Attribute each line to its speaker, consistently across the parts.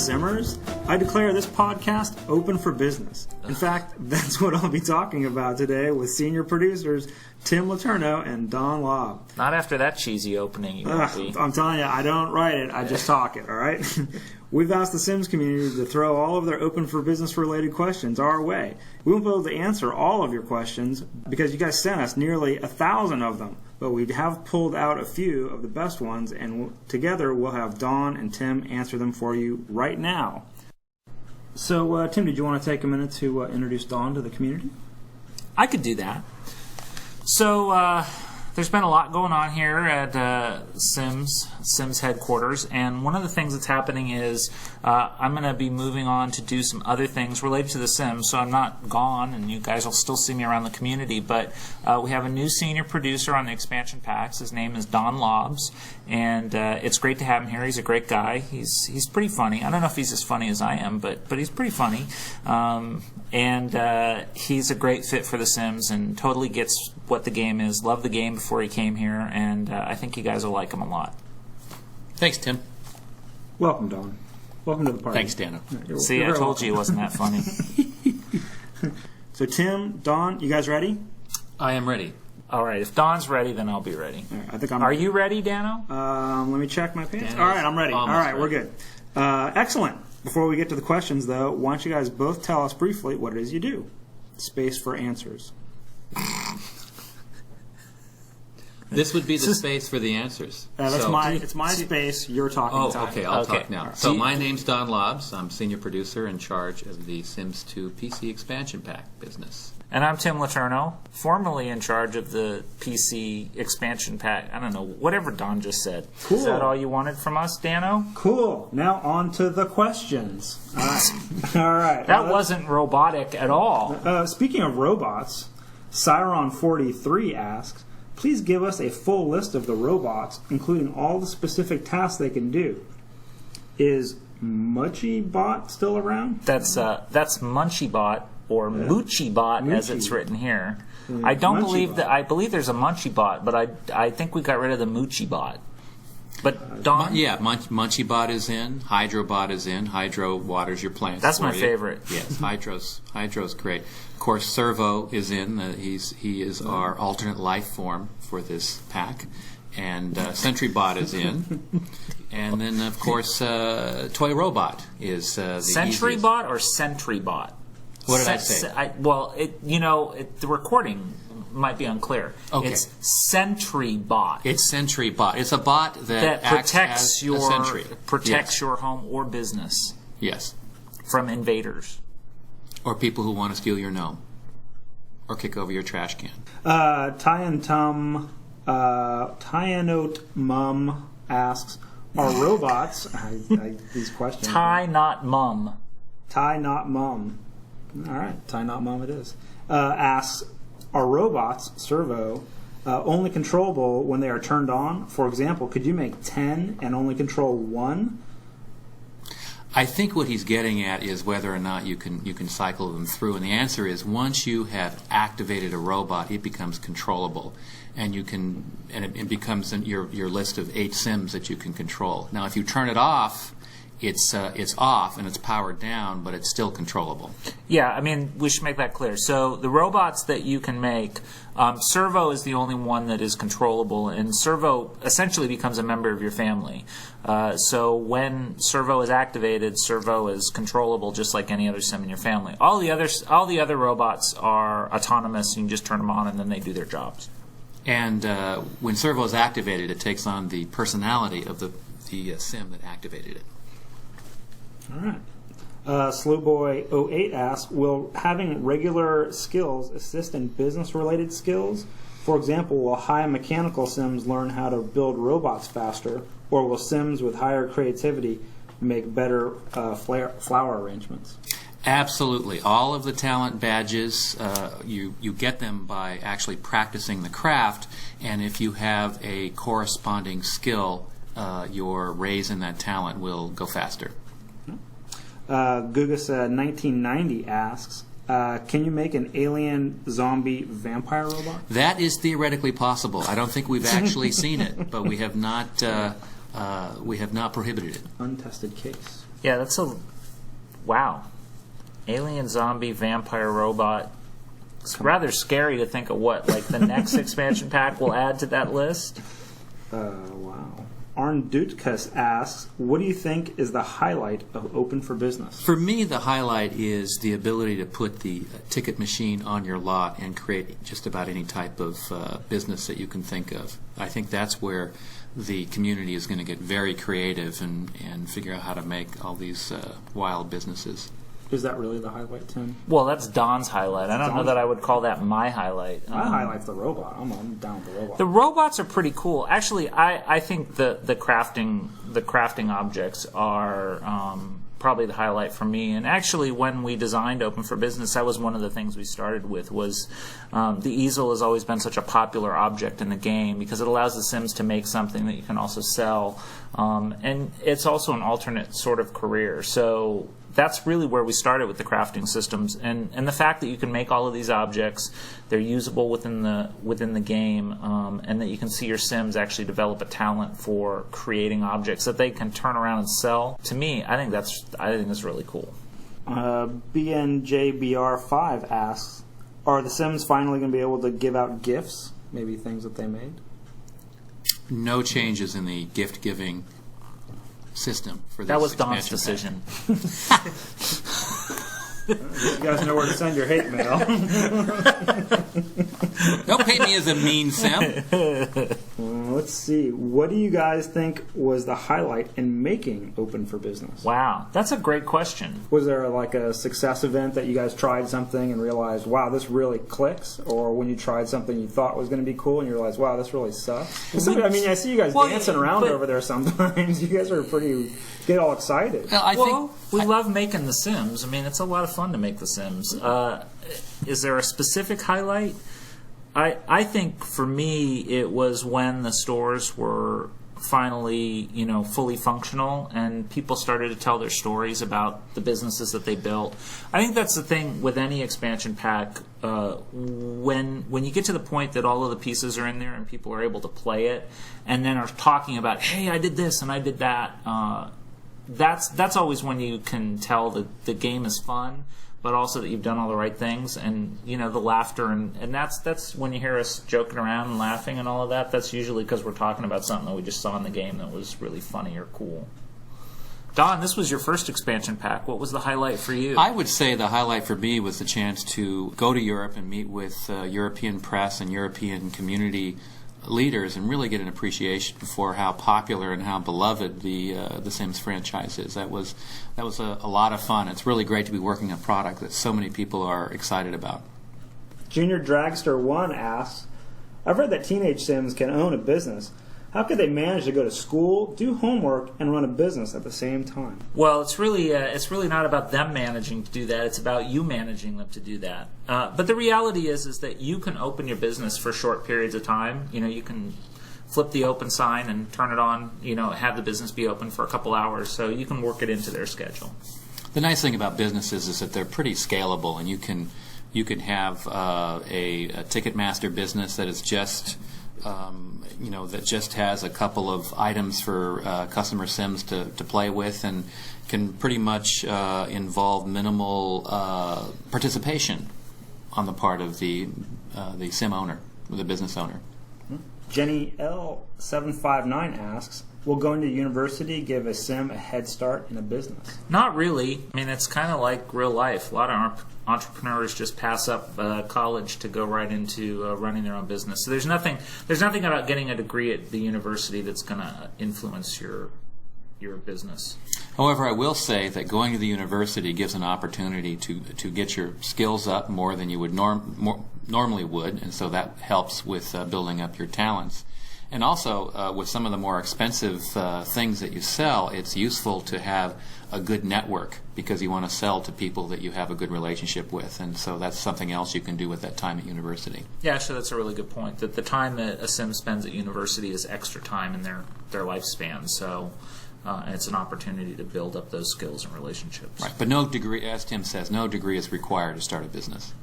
Speaker 1: Simmers. I declare this podcast open for business. In fact, that's what I'll be talking about today with senior producers Tim LeTourneau and Don Laab.
Speaker 2: Not after that cheesy opening, you won't be.
Speaker 1: I'm telling you, I don't write it, I just talk it, all right? We've asked the Sims community to throw all of their open for business related questions our way. We won't be able to answer all of your questions because you guys sent us nearly 1,000 of them, but we have pulled out a few of the best ones, and together we'll have Don and Tim answer them for you right now. So, Tim, did you want to take a minute to introduce Don to the community?
Speaker 2: I could do that. So, there's been a lot going on here at Sims headquarters, and one of the things that's happening is I'm going to be moving on to do some other things related to the Sims, so I'm not gone, and you guys will still see me around the community, but we have a new senior producer on the expansion packs. His name is Don Laabs, and it's great to have him here. He's a great guy. He's pretty funny. I don't know if he's as funny as I am, but he's pretty funny, and he's a great fit for the Sims and totally gets what the game is. Loved the game before he came here, and I think you guys will like him a lot.
Speaker 3: Thanks, Tim.
Speaker 1: Welcome, Don. Welcome to the party.
Speaker 3: Thanks, Dano.
Speaker 2: See, I told you it wasn't that funny.
Speaker 1: So, Tim, Don, you guys ready?
Speaker 3: I am ready.
Speaker 2: All right, if Don's ready, then I'll be ready.
Speaker 1: All right, I think I'm
Speaker 2: Are
Speaker 1: ready.
Speaker 2: you ready, Dano?
Speaker 1: Let me check my pants.
Speaker 3: Dano's
Speaker 1: All right, I'm ready. All right,
Speaker 3: ready.
Speaker 1: we're good. Excellent. Before we get to the questions, though, why don't you guys both tell us briefly what it is you do? Space for answers.
Speaker 3: This would be the space for the answers.
Speaker 1: It's my space. You're talking time.
Speaker 3: Okay, I'll talk now.
Speaker 1: Right.
Speaker 3: So my name's Don Laabs. I'm senior producer in charge of the Sims 2 PC expansion pack business.
Speaker 2: And I'm Tim LeTourneau, formerly in charge of the PC expansion pack. I don't know, whatever Don just said.
Speaker 1: Cool.
Speaker 2: Is that all you wanted from us, Dano?
Speaker 1: Cool. Now on to the questions. All right. All right.
Speaker 2: That wasn't robotic at all.
Speaker 1: Speaking of robots, Cyron43 asks, please give us a full list of the robots, including all the specific tasks they can do. Is MuchieBot still around?
Speaker 2: That's MunchieBot or MoochieBot as it's written here. I don't believe that. I believe there's a MunchieBot, but I think we got rid of the MoochieBot. But Don,
Speaker 3: MunchieBot is in. HydroBot is in. Hydro waters your plants.
Speaker 2: That's my favorite.
Speaker 3: Yes, Hydro's great. Of course, Servo is in. He is our alternate life form for this pack, and SentryBot is in. And then, of course, Toy Robot is the
Speaker 2: SentryBot or SentryBot?
Speaker 3: What did I say?
Speaker 2: The recording might be unclear.
Speaker 3: Okay.
Speaker 2: It's SentryBot.
Speaker 3: It's SentryBot. It's a bot that acts
Speaker 2: protects
Speaker 3: as a sentry.
Speaker 2: Protects your home or business.
Speaker 3: Yes.
Speaker 2: From invaders.
Speaker 3: Or people who want to steal your gnome. Or kick over your trash can.
Speaker 1: Tyanote Mum asks, are robots... these questions...
Speaker 2: Tie not mum.
Speaker 1: Tie not mum. All right, tie not mum it is. Asks, are robots, Servo, only controllable when they are turned on? For example, could you make 10 and only control 1?
Speaker 3: I think what he's getting at is whether or not you can cycle them through, and the answer is once you have activated a robot, it becomes controllable, and it becomes your list of 8 Sims that you can control. Now, if you turn it off, it's off and it's powered down, but it's still controllable.
Speaker 2: Yeah, I mean, we should make that clear. So the robots that you can make, Servo is the only one that is controllable, and Servo essentially becomes a member of your family. So when Servo is activated, Servo is controllable just like any other Sim in your family. All the other robots are autonomous. You can just turn them on and then they do their jobs.
Speaker 3: And when Servo is activated, it takes on the personality of the Sim that activated it.
Speaker 1: All right. Slowboy08 asks, will having regular skills assist in business-related skills? For example, will high mechanical Sims learn how to build robots faster, or will Sims with higher creativity make better flower arrangements?
Speaker 3: Absolutely. All of the talent badges, you get them by actually practicing the craft, and if you have a corresponding skill, your raise in that talent will go faster.
Speaker 1: Gugus1990 asks, can you make an alien zombie vampire robot?
Speaker 3: That is theoretically possible. I don't think we've actually seen it, but we have not prohibited it.
Speaker 1: Untested case.
Speaker 2: Yeah, wow. Alien, zombie, vampire, robot. It's rather scary to think of what, like, the next expansion pack will add to that list.
Speaker 1: Wow. Arn Dutkus asks, what do you think is the highlight of Open for Business?
Speaker 3: For me, the highlight is the ability to put the ticket machine on your lot and create just about any type of business that you can think of. I think that's where the community is going to get very creative and figure out how to make all these wild businesses.
Speaker 1: Is that really the highlight, Tim?
Speaker 2: Well, that's Don's highlight. I don't know that I would call that my highlight.
Speaker 1: My highlight's the robot. I'm down with the robot.
Speaker 2: The robots are pretty cool. Actually, I think the crafting objects are probably the highlight for me. And actually, when we designed Open for Business, that was one of the things we started with. Was the easel has always been such a popular object in the game because it allows the Sims to make something that you can also sell, and it's also an alternate sort of career. So that's really where we started with the crafting systems, and the fact that you can make all of these objects, they're usable within the game, and that you can see your Sims actually develop a talent for creating objects that they can turn around and sell. To me, I think that's really cool.
Speaker 1: BNJBR5 asks, are the Sims finally going to be able to give out gifts? Maybe things that they made?
Speaker 3: No changes in the gift giving system for this.
Speaker 2: That was Don's
Speaker 3: expansion
Speaker 2: decision.
Speaker 1: You guys know where to send your hate mail.
Speaker 3: Don't paint me as a mean Sim.
Speaker 1: Let's see. What do you guys think was the highlight in making Open for Business?
Speaker 2: Wow, that's a great question.
Speaker 1: Was there a success event that you guys tried something and realized, wow, this really clicks? Or when you tried something you thought was going to be cool and you realized, wow, this really sucks? I mean, I see you guys dancing around over there sometimes. You guys are get all excited.
Speaker 2: Well, we love making the Sims. I mean, it's a lot of fun to make the Sims. Is there a specific highlight? I think for me it was when the stores were finally, fully functional and people started to tell their stories about the businesses that they built. I think that's the thing with any expansion pack. When you get to the point that all of the pieces are in there and people are able to play it and then are talking about, hey, I did this and I did that, that's always when you can tell that the game is fun, but also that you've done all the right things, and the laughter, and that's when you hear us joking around and laughing and all of that. That's usually because we're talking about something that we just saw in the game that was really funny or cool. Don, this was your first expansion pack. What was the highlight for you?
Speaker 3: I would say the highlight for me was the chance to go to Europe and meet with European press and European community leaders and really get an appreciation for how popular and how beloved the Sims franchise is. That was a lot of fun. It's really great to be working on a product that so many people are excited about.
Speaker 1: Junior Dragster 1 asks, I've read that teenage Sims can own a business. How could they manage to go to school, do homework, and run a business at the same time?
Speaker 2: Well, it's really not about them managing to do that. It's about you managing them to do that. But the reality is that you can open your business for short periods of time. You can flip the open sign and turn it on. Have the business be open for a couple hours, so you can work it into their schedule.
Speaker 3: The nice thing about businesses is that they're pretty scalable, and you can have a Ticketmaster business that is just that just has a couple of items for customer Sims to play with, and can pretty much involve minimal participation on the part of the Sim owner, or the business owner.
Speaker 1: Jenny L759 asks, will going to university give a Sim a head start in a business?
Speaker 2: Not really. I mean, it's kind of like real life. A lot of entrepreneurs just pass up college to go right into running their own business. So there's nothing about getting a degree at the university that's going to influence your business.
Speaker 3: However, I will say that going to the university gives an opportunity to get your skills up more than you would normally would, and so that helps with building up your talents. And also, with some of the more expensive things that you sell, it's useful to have a good network because you want to sell to people that you have a good relationship with. And so that's something else you can do with that time at university.
Speaker 2: Yeah, actually, that's a really good point. That the time that a Sim spends at university is extra time in their lifespan. So it's an opportunity to build up those skills and relationships.
Speaker 3: Right, but no degree, as Tim says, no degree is required to start a business.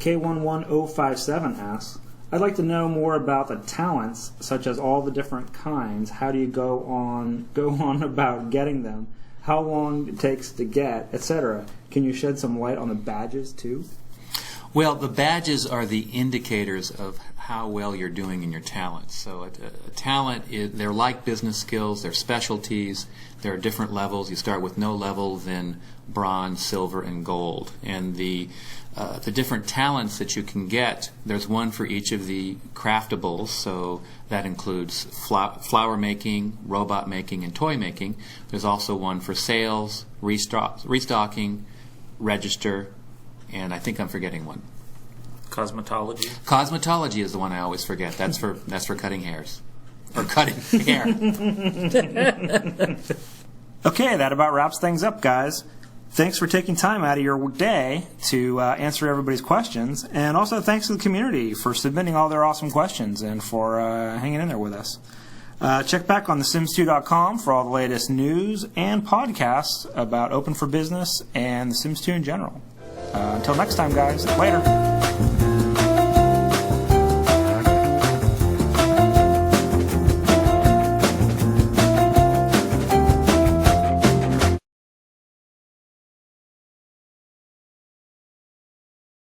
Speaker 1: K11057 asks, I'd like to know more about the talents, such as all the different kinds. How do you go on about getting them? how long it takes to get, etc. Can you shed some light on the badges too?
Speaker 3: Well, the badges are the indicators of how well you're doing in your talents. So a talent, they're like business skills, they're specialties, there are different levels. You start with no level, then bronze, silver, and gold. And the different talents that you can get, there's one for each of the craftables, so that includes flower making, robot making, and toy making. There's also one for sales, restocking, register, and I think I'm forgetting one.
Speaker 2: Cosmetology.
Speaker 3: Cosmetology is the one I always forget. That's for cutting hairs. Or cutting hair.
Speaker 1: Okay, that about wraps things up, guys. Thanks for taking time out of your day to answer everybody's questions. And also thanks to the community for submitting all their awesome questions and for hanging in there with us. Check back on thesims2.com for all the latest news and podcasts about Open for Business and The Sims 2 in general. Until next time, guys. Later.